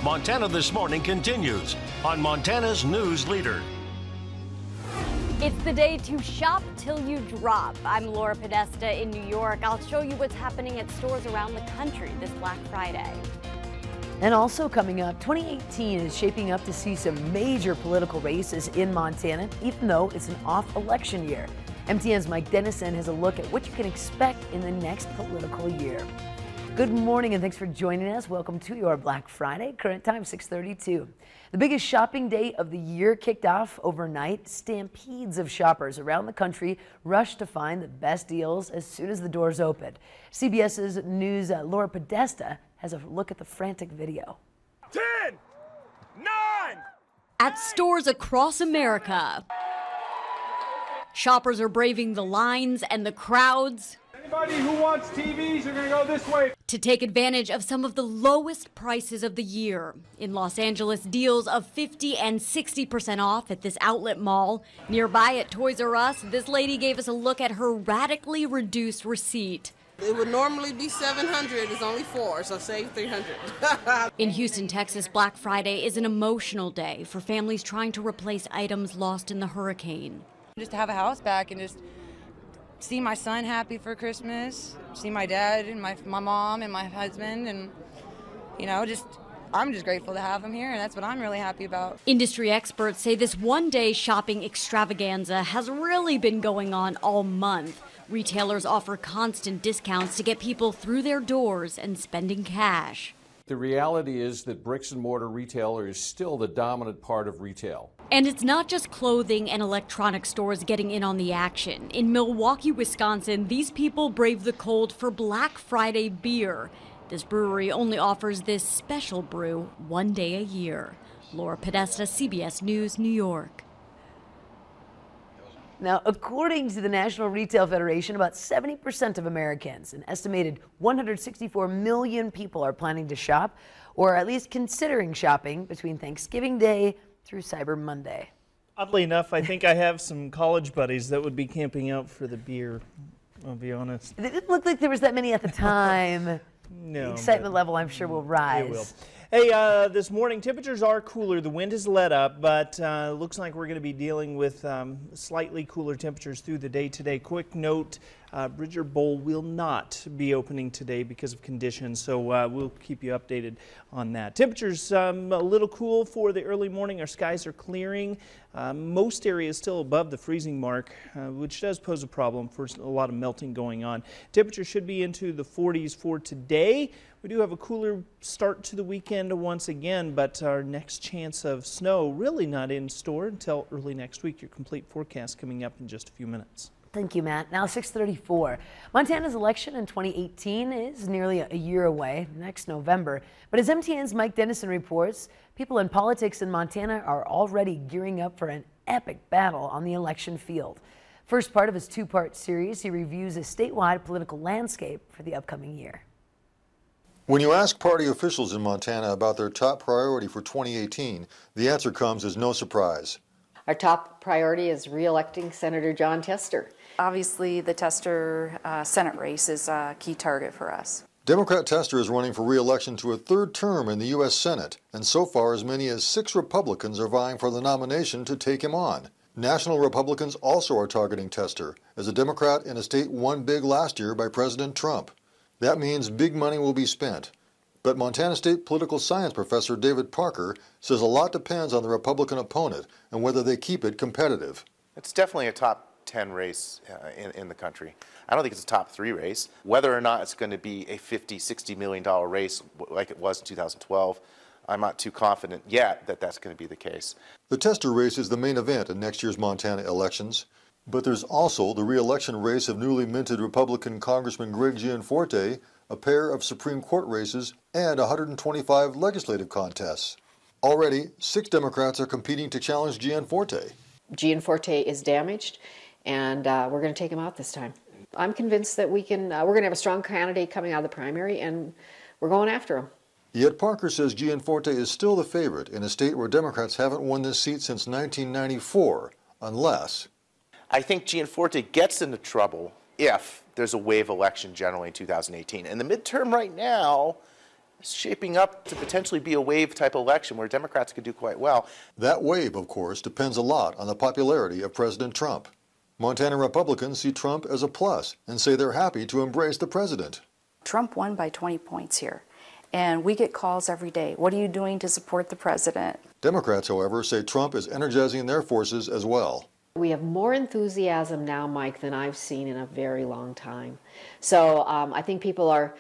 Montana This Morning continues on Montana's News Leader. It's the day to shop till you drop. I'm Laura Podesta in New York. I'll show you what's happening at stores around the country this Black Friday. And also coming up, 2018 is shaping up to see some major political races in Montana, even though it's an off-election year. MTN's Mike Dennison has a look at what you can expect in the next political year. Good morning and thanks for joining us. Welcome to your Black Friday. Current time 6:32. The biggest shopping day of the year kicked off overnight. Stampedes of shoppers around the country rushed to find the best deals as soon as the doors opened. CBS's News' Laura Podesta has a look at the frantic video. 10, 9. At stores across America, shoppers are braving the lines and the crowds. Anybody who wants TVs are going to go this way. To take advantage of some of the lowest prices of the year. In Los Angeles, deals of 50 and 60% off at this outlet mall. Nearby at Toys R Us, this lady gave us a look at her radically reduced receipt. It would normally be $700, it's only $4, so save $300. In Houston, Texas, Black Friday is an emotional day for families trying to replace items lost in the hurricane. Just to have a house back and just see my son happy for Christmas, see my dad and my mom and my husband, and I'm just grateful to have them here, and that's what I'm really happy about. Industry experts say this one-day shopping extravaganza has really been going on all month. Retailers offer constant discounts to get people through their doors and spending cash. The reality is that bricks and mortar retail is still the dominant part of retail. And it's not just clothing and electronic stores getting in on the action. In Milwaukee, Wisconsin, these people brave the cold for Black Friday beer. This brewery only offers this special brew one day a year. Laura Podesta, CBS News, New York. Now, according to the National Retail Federation, about 70% of Americans, an estimated 164 million people, are planning to shop or at least considering shopping between Thanksgiving Day through Cyber Monday. Oddly enough, I think I have some college buddies that would be camping out for the beer, I'll be honest. It didn't look like there was that many at the time. No. The excitement level, I'm sure, will rise. It will. Hey, this morning temperatures are cooler. The wind has let up, but looks like we're going to be dealing with slightly cooler temperatures through the day today. Quick note, Bridger Bowl will not be opening today because of conditions, so we'll keep you updated on that. Temperatures a little cool for the early morning. Our skies are clearing. Most areas still above the freezing mark, which does pose a problem for a lot of melting going on. Temperatures should be into the 40s for today. We do have a cooler start to the weekend once again, but our next chance of snow really not in store until early next week. Your complete forecast coming up in just a few minutes. Thank you, Matt. Now 6:34. Montana's election in 2018 is nearly a year away, next November. But as MTN's Mike Dennison reports, people in politics in Montana are already gearing up for an epic battle on the election field. First part of his two-part series, he reviews a statewide political landscape for the upcoming year. When you ask party officials in Montana about their top priority for 2018, the answer comes as no surprise. Our top priority is re-electing Senator Jon Tester. Obviously, the Tester Senate race is a key target for us. Democrat Tester is running for re-election to a third term in the U.S. Senate, and so far as many as 6 Republicans are vying for the nomination to take him on. National Republicans also are targeting Tester, as a Democrat in a state won big last year by President Trump. That means big money will be spent. But Montana State political science professor David Parker says a lot depends on the Republican opponent and whether they keep it competitive. It's definitely a top 10 race in the country. I don't think it's a top 3 race. Whether or not it's going to be a $50, $60 million race like it was in 2012, I'm not too confident yet that that's going to be the case. The Tester race is the main event in next year's Montana elections. But there's also the re-election race of newly minted Republican Congressman Greg Gianforte, a pair of Supreme Court races, and 125 legislative contests. Already, 6 Democrats are competing to challenge Gianforte. Gianforte is damaged, and we're going to take him out this time. I'm convinced that we're going to have a strong candidate coming out of the primary, and we're going after him. Yet Parker says Gianforte is still the favorite in a state where Democrats haven't won this seat since 1994, unless... I think Gianforte gets into trouble if there's a wave election generally in 2018. And the midterm right now shaping up to potentially be a wave type election where Democrats could do quite well. That wave, of course, depends a lot on the popularity of President Trump. Montana Republicans see Trump as a plus and say they're happy to embrace the president. Trump won by 20 points here, and we get calls every day. What are you doing to support the president? Democrats, however, say Trump is energizing their forces as well. We have more enthusiasm now, Mike, than I've seen in a very long time. So I think people are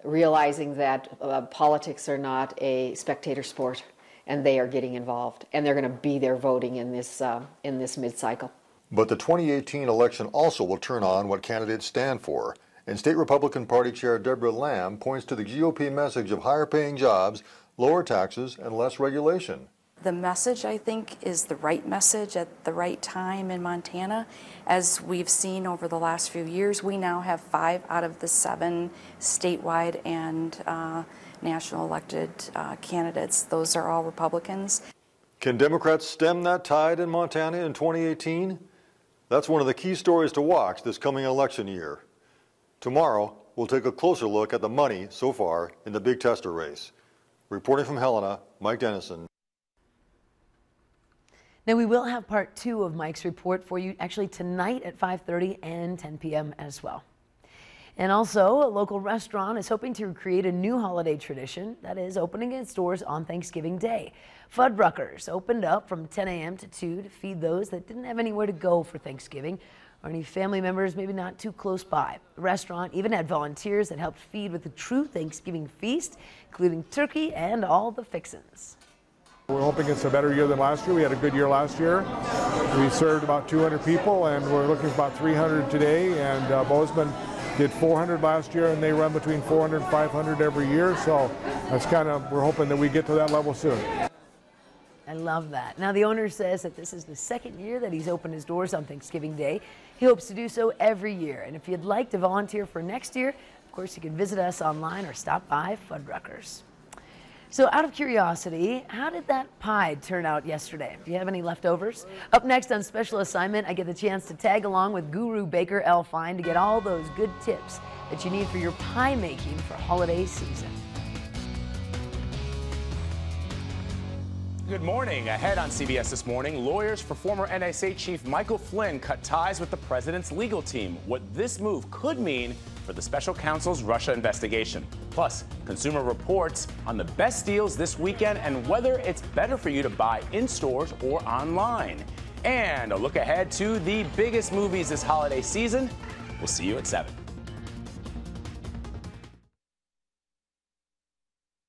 realizing that politics are not a spectator sport, and they are getting involved, and they're going to be there voting in this mid-cycle. But the 2018 election also will turn on what candidates stand for. And State Republican Party Chair Deborah Lamb points to the GOP message of higher paying jobs, lower taxes, and less regulation. The message, I think, is the right message at the right time in Montana. As we've seen over the last few years, we now have 5 out of the 7 statewide and national elected candidates. Those are all Republicans. Can Democrats stem that tide in Montana in 2018? That's one of the key stories to watch this coming election year. Tomorrow, we'll take a closer look at the money so far in the big tester race. Reporting from Helena, Mike Dennison. Now, we will have part 2 of Mike's report for you actually tonight at 5:30 and 10 p.m. as well. And also, a local restaurant is hoping to create a new holiday tradition, that is opening its doors on Thanksgiving Day. Fuddruckers opened up from 10 a.m. to 2 to feed those that didn't have anywhere to go for Thanksgiving or any family members maybe not too close by. The restaurant even had volunteers that helped feed with a true Thanksgiving feast, including turkey and all the fixins. We're hoping it's a better year than last year. We had a good year last year. We served about 200 people, and we're looking for about 300 today. And Bozeman did 400 last year, and they run between 400 and 500 every year. So that's we're hoping that we get to that level soon. I love that. Now, the owner says that this is the 2nd year that he's opened his doors on Thanksgiving Day. He hopes to do so every year. And if you'd like to volunteer for next year, of course, you can visit us online or stop by Fuddruckers. So out of curiosity, how did that pie turn out yesterday? Do you have any leftovers? Up next on Special Assignment, I get the chance to tag along with guru baker Elle Fine to get all those good tips that you need for your pie making for holiday season. Good morning. Ahead on CBS This Morning, lawyers for former NSA Chief Michael Flynn cut ties with the president's legal team. What this move could mean for the special counsel's Russia investigation. Plus, Consumer Reports on the best deals this weekend and whether it's better for you to buy in stores or online. And a look ahead to the biggest movies this holiday season. We'll see you at 7.